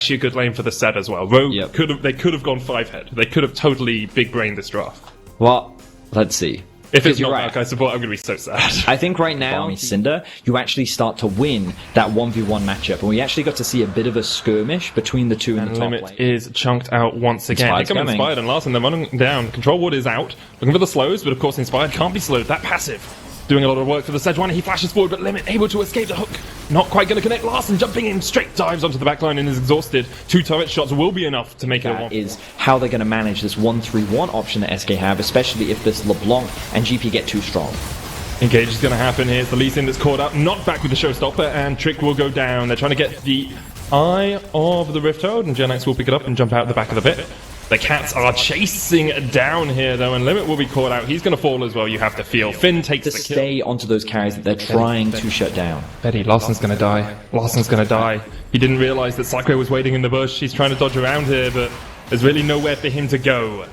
actually a good lane for the set as well. Rogue they could have gone 5-head. They could have totally big-brained this draft. Well, let's see. If it's not Maokai support, I'm going to be so sad. I think right now, Cinder, you actually start to win that 1v1 matchup, and we actually got to see a bit of a skirmish between the two in the top lane. Limit is chunked out once again. Here comes Inspired and Larson, they're running down. Control Ward is out, looking for the slows, but of course Inspired can't be slowed. That passive doing a lot of work for the Sejuani. He flashes forward, but Limit able to escape the hook. Not quite going to connect. Larson jumping in, straight dives onto the backline and is exhausted. 2 turret shots will be enough to make it a 1. That is how they're going to manage this 1-3-1 option that SK have, especially if this LeBlanc and GP get too strong. Engage is going to happen here. It's the Lee Sin that's caught up, knocked back with the Showstopper, and Trick will go down. They're trying to get the eye of the Rift Toad, and GenX will pick it up and jump out the back of the pit. The Cats are chasing down here, though, and Limit will be caught out. He's going to fall as well, you have to feel. Finn takes the kill. Stay onto those carries that they're trying to shut down. Betty, Larson's going to die. Larson's going to die. He didn't realize that Sakura was waiting in the bush. He's trying to dodge around here, but there's really nowhere for him to go.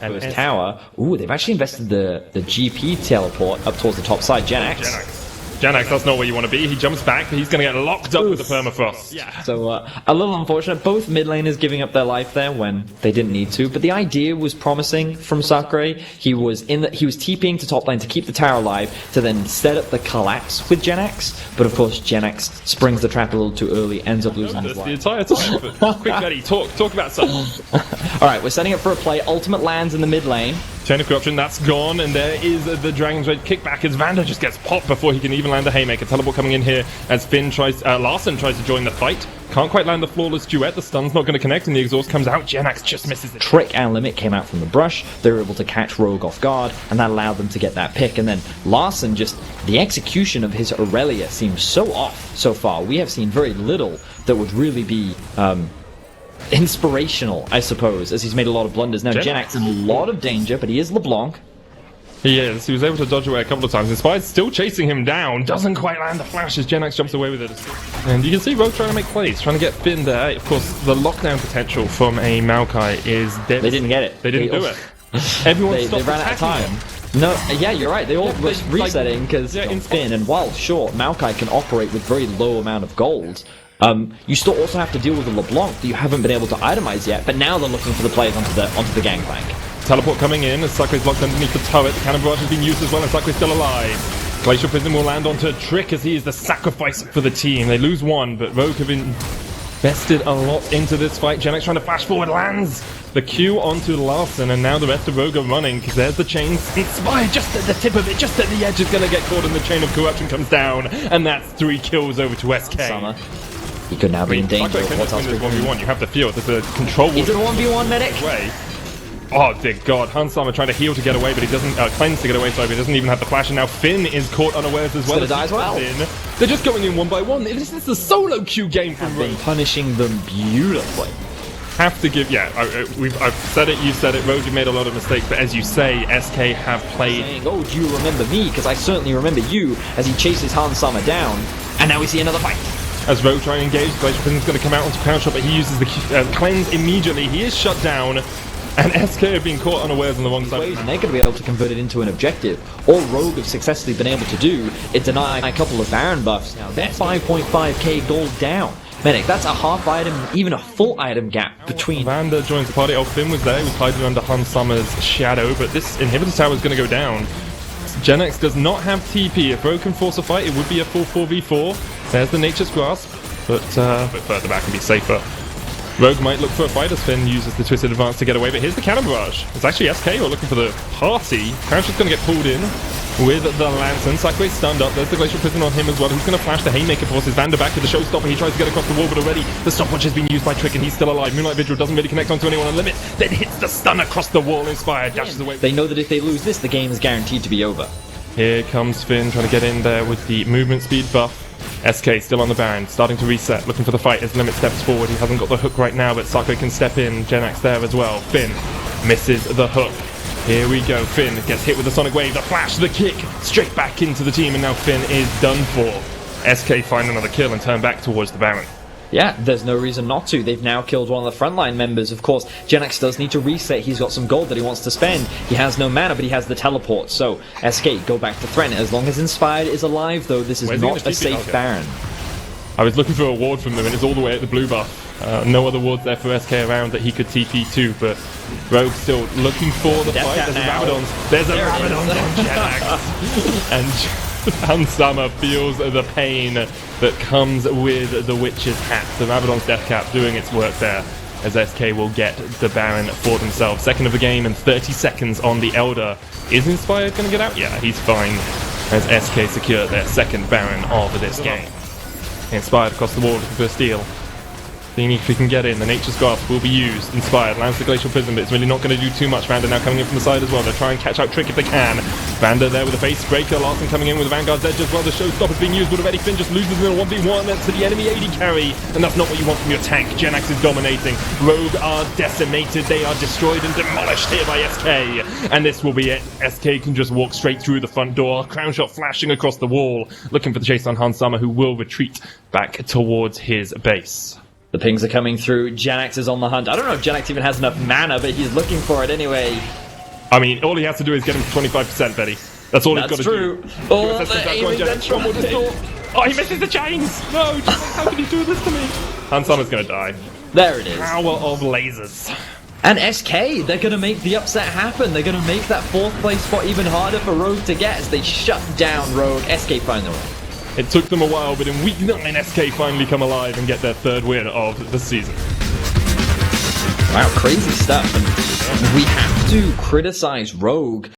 And first tower. Ooh, they've actually invested the GP teleport up towards the top side. GenX. GenX, that's not where you want to be. He jumps back, but he's going to get locked up with the permafrost. Yeah. So, a little unfortunate. Both mid laners giving up their life there when they didn't need to. But the idea was promising from Sakurai. He was TPing to top lane to keep the tower alive, to then set up the collapse with GenX. But of course, GenX springs the trap a little too early, ends up losing his life. The entire time. But quick, Betty, talk about something. Alright, we're setting up for a play. Ultimate lands in the mid lane. Chain of Corruption, that's gone, and there is the Dragon's Rage kickback as Vander just gets popped before he can even land a Haymaker. Teleport coming in here as Larson tries to join the fight. Can't quite land the flawless duet, the stun's not going to connect, and the exhaust comes out. GenX just misses the Trick and Limit came out from the brush. They were able to catch Rogue off guard, and that allowed them to get that pick. And then Larson, just the execution of his Aurelia seems so off so far. We have seen very little that would really be inspirational, I suppose, as he's made a lot of blunders. Now, GenX in a lot of danger, but he is LeBlanc. He is. He was able to dodge away a couple of times. Inspired still chasing him down. Doesn't quite land the flash as GenX jumps away with it. And you can see Rogue trying to make plays, trying to get Finn there. Of course, the lockdown potential from a Maokai is dead. They didn't get it. They didn't do it. Everyone stopped they ran out of time. No, yeah, you're right. They all were resetting because Finn, and while sure, Maokai can operate with very low amount of gold, you still also have to deal with the LeBlanc that you haven't been able to itemize yet, but now they're looking for the plays onto the gangplank. Teleport coming in as Sakurai's blocked underneath the turret. The Cannon Barrage has been used as well, and Sakurai's still alive. Glacial Prism will land onto Trick as he is the sacrifice for the team. They lose one, but Rogue have invested a lot into this fight. GenX trying to flash forward, lands the Q onto Larson, and now the rest of Rogue are running because there's the chain. Inspired just at the tip of it, just at the edge, is going to get caught, and the Chain of Corruption comes down, and that's 3 kills over to SK. Summer. He could now be in danger. What's else 1v1? You have to feel there's a control. Is it a 1v1 medic? Oh dear God, Hansama trying to heal to get away, but he doesn't cleanse to get away, sorry, but he doesn't even have the flash, and now Finn is caught unawares as well. He's gonna die as well. They're just going in one by one. This is a solo queue game from Rogue. Punishing them beautifully. Have to give, I've said it, you said it, Rogue, you made a lot of mistakes, but as you say, SK have played. Saying, oh, do you remember me? Because I certainly remember you, as he chases Hansama down, and now we see another fight. As Rogue trying to engage, Glacial Prism's going to come out onto Crown Shot, but he uses the cleanse immediately. He is shut down. And SK have been caught unawares on the wrong side. And they're going to be able to convert it into an objective. All Rogue have successfully been able to do is deny a couple of Baron buffs. Now they're 5.5k gold down. Medic, that's a half item, even a full item gap between. Vander joins the party. Oh, Finn was there. He was hiding under Hansama's shadow, but this inhibitor tower is going to go down. GenX does not have TP. If Rogue can force a fight, it would be a full 4v4. There's the Nature's Grasp, but a bit further back and be safer. Rogue might look for a fight as Finn uses the Twisted Advance to get away, but here's the Cannon Barrage. It's actually SK who are looking for the party. Crown's just going to get pulled in with the Lantern. Sakurai's stunned up. There's the Glacial Prison on him as well. He's going to flash the Haymaker, forces Vander back to the Showstopper. He tries to get across the wall, but already the stopwatch has been used by Trick, and he's still alive. Moonlight Vigil doesn't really connect onto anyone on Limit, then hits the stun across the wall. Inspired dashes away. They know that if they lose this, the game is guaranteed to be over. Here comes Finn trying to get in there with the movement speed buff. SK still on the Baron, starting to reset, looking for the fight as Limit steps forward. He hasn't got the hook right now, but Sakurai can step in. GenX there as well. Finn misses the hook. Here we go. Finn gets hit with the Sonic Wave, the flash, the kick, straight back into the team, and now Finn is done for. SK find another kill and turn back towards the Baron. Yeah, there's no reason not to. They've now killed one of the frontline members. Of course, GenX does need to reset. He's got some gold that he wants to spend. He has no mana, but he has the teleport. So, SK, go back to Threat. As long as Inspired is alive, though, this is not a safe Baron. I was looking for a ward from them, and it's all the way at the blue buff. No other wards there for SK around that he could TP to, but Rogue still looking for the fight. There's a Rabadon. There's a Rabadon on Jenax. And Hansama feels the pain that comes with the Witch's hat. The Rabadon's Death Cap doing its work there, as SK will get the Baron for themselves. Second of the game and 30 seconds on the Elder. Is Inspired going to get out? Yeah, he's fine, as SK secure their second Baron of this game. Inspired across the wall looking for a steal. Seeing if he can get in. The Nature's Grasp will be used. Inspired lands the Glacial Prism, but it's really not going to do too much. Vander now coming in from the side as well. They'll try and catch out Trick if they can. Vander there with a face breaker. Larson coming in with the Vanguard's Edge as well. The Showstopper's being used, but already Finn just loses in a 1v1 to the enemy AD carry. And that's not what you want from your tank. Jenax is dominating. Rogue are decimated. They are destroyed and demolished here by SK. And this will be it. SK can just walk straight through the front door. Crown Shot flashing across the wall. Looking for the chase on Hansama, who will retreat back towards his base. The pings are coming through. Jenax is on the hunt. I don't know if Jenax even has enough mana, but he's looking for it anyway. I mean, all he has to do is get him to 25%, Betty. That's all he's got to do. Oh, he misses the chains! No, how can he do this to me? Hansama's gonna die. There it is. Power of lasers. And SK, they're going to make the upset happen. They're going to make that 4th place spot even harder for Rogue to get as they shut down Rogue. SK find the win. It took them a while, but in week 9, SK finally come alive and get their 3rd win of the season. Wow, crazy stuff. And we have to criticize Rogue